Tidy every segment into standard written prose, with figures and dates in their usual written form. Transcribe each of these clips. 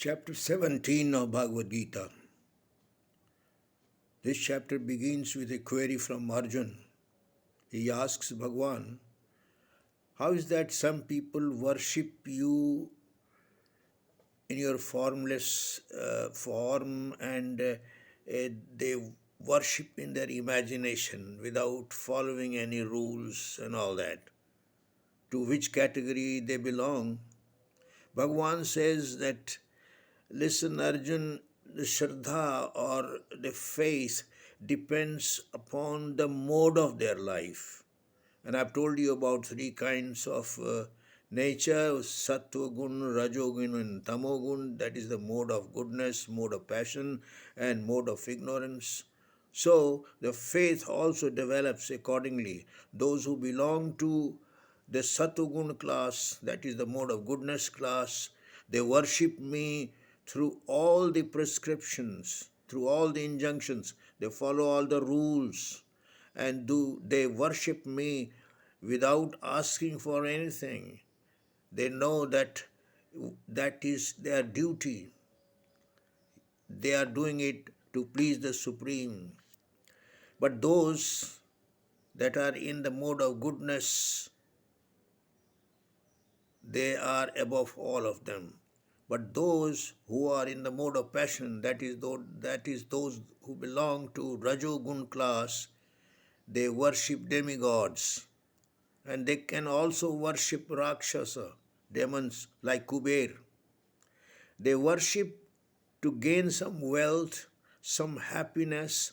Chapter 17 of Bhagavad Gita. This chapter begins with a query from Arjun. He asks Bhagwan, how is that some people worship you in your formless form and they worship in their imagination without following any rules and all that? To which category they belong? Bhagwan says that, listen, Arjun, the Shraddha or the faith depends upon the mode of their life. And I've told you about three kinds of nature: Sattva gun, Rajogun, and Tamogun. That is the mode of goodness, mode of passion, and mode of ignorance. So the faith also develops accordingly. Those who belong to the Sattvagun class, that is the mode of goodness class, they worship me through all the prescriptions, through all the injunctions. They follow all the rules and do they worship me without asking for anything. They know that that is their duty. They are doing it to please the Supreme. But those that are in the mode of goodness, they are above all of them. But those who are in the mode of passion, that is those who belong to Rajogun class, they worship demigods. And they can also worship Rakshasa, demons like Kuber. They worship to gain some wealth, some happiness,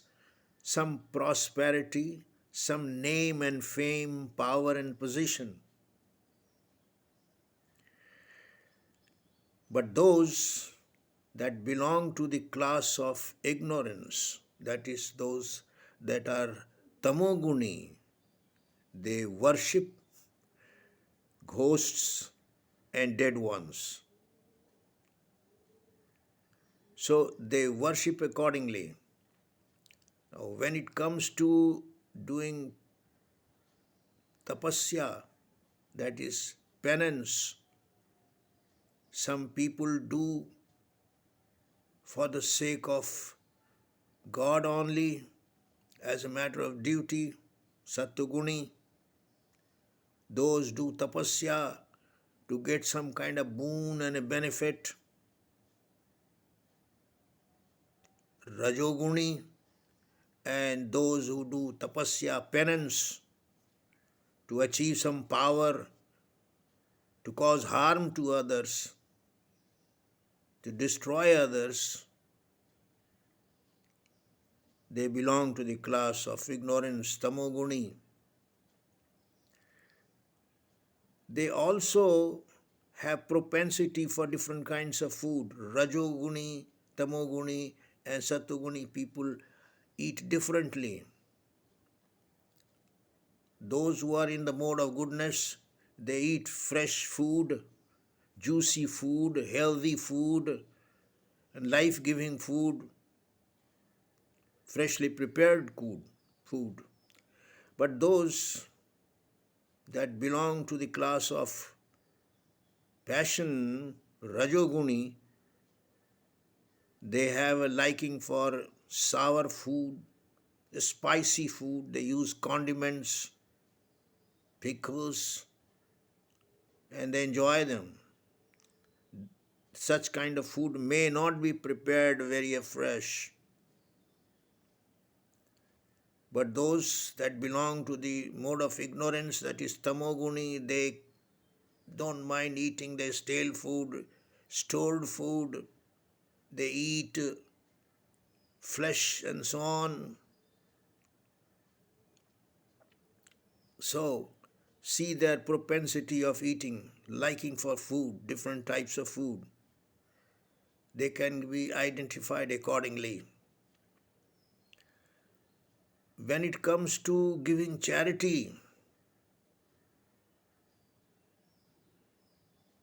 some prosperity, some name and fame, power and position. But those that belong to the class of ignorance, that is, those that are tamoguni, they worship ghosts and dead ones. So they worship accordingly. Now, when it comes to doing tapasya, that is penance, some people do for the sake of God only, as a matter of duty, sattuguni. Those do tapasya to get some kind of boon and a benefit. Rajoguni, and those who do tapasya, penance, to achieve some power, to cause harm to others, to destroy others, they belong to the class of ignorance, tamoguni. They also have propensity for different kinds of food. Rajoguni, tamoguni, and sattuguni people eat differently. Those who are in the mode of goodness, they eat fresh food, juicy food, healthy food, and life-giving food, freshly prepared food. But those that belong to the class of passion, Rajoguni, they have a liking for sour food, spicy food. They use condiments, pickles, and they enjoy them. Such kind of food may not be prepared very fresh. But those that belong to the mode of ignorance, that is tamoguni, they don't mind eating their stale food, stored food. They eat flesh and so on. So, see their propensity of eating, liking for food, different types of food. They can be identified accordingly. When it comes to giving charity,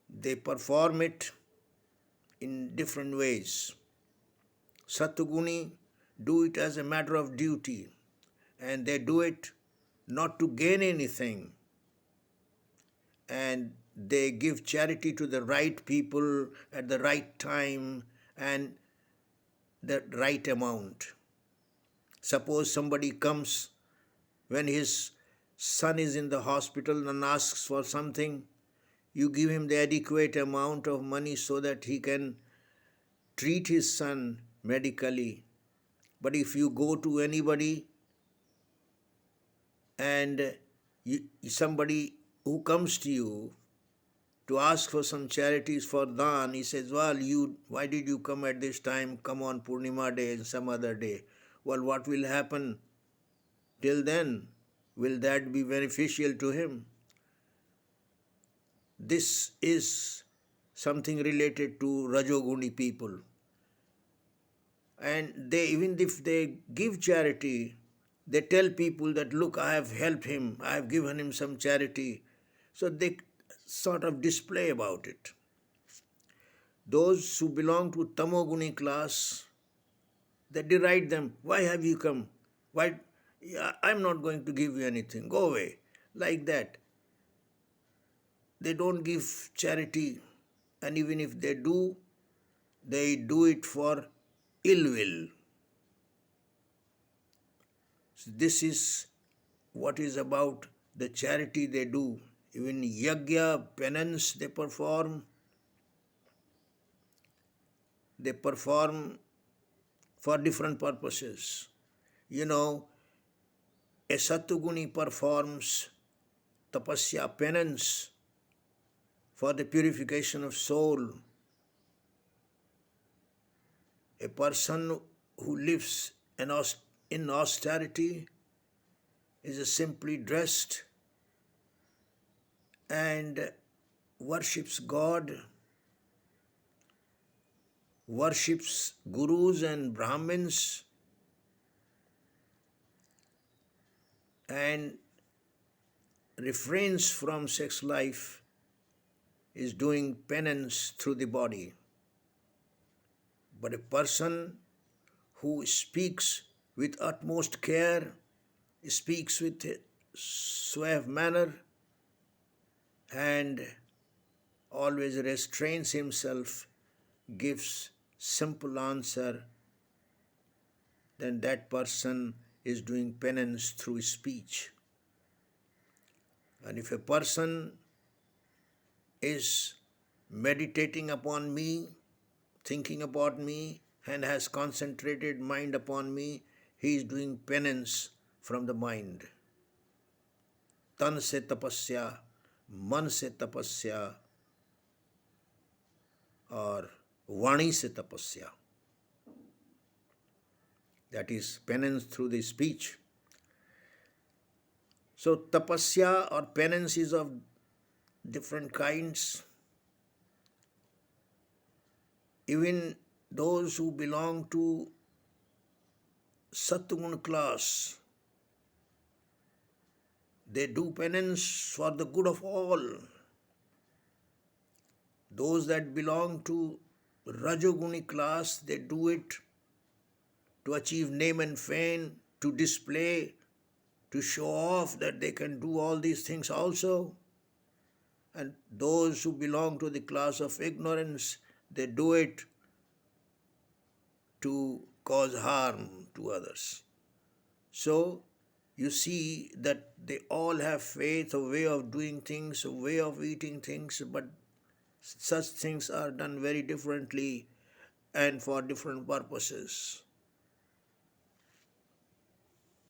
they perform it in different ways. Sattuguni do it as a matter of duty, and they do it not to gain anything, and they give charity to the right people at the right time and the right amount. Suppose somebody comes when his son is in the hospital and asks for something, you give him the adequate amount of money so that he can treat his son medically. But if you go to anybody and somebody who comes to you to ask for some charities for dhan, he says, well, why did you come at this time? Come on Purnima day and some other day. Well, what will happen till then? Will that be beneficial to him? This is something related to Rajoguni people. And even if they give charity, they tell people that, look, I have helped him, I have given him some charity. So they sort of display about it. Those who belong to Tamoguni class, they deride them. Why have you come? Why? Yeah, I'm not going to give you anything. Go away. Like that. They don't give charity. And even if they do it for ill will. So this is what is about the charity they do. Even yagya, penance they perform for different purposes. You know, a Satuguni performs tapasya, penance, for the purification of soul. A person who lives in austerity is simply dressed and worships God, worships gurus and Brahmins, and refrains from sex life, is doing penance through the body. But a person who speaks with utmost care, speaks with a suave manner, and always restrains himself, gives simple answer, then that person is doing penance through speech. And if a person is meditating upon me, thinking about me, and has concentrated mind upon me, he is doing penance from the mind. Tan se tapasya, man se tapasya, or vani se tapasya. That is penance through the speech. So tapasya or penance is of different kinds. Even those who belong to Satguna class, they do penance for the good of all. Those that belong to Rajoguni class, they do it to achieve name and fame, to display, to show off that they can do all these things also. And those who belong to the class of ignorance, they do it to cause harm to others. So, you see that they all have faith, a way of doing things, a way of eating things, but such things are done very differently and for different purposes.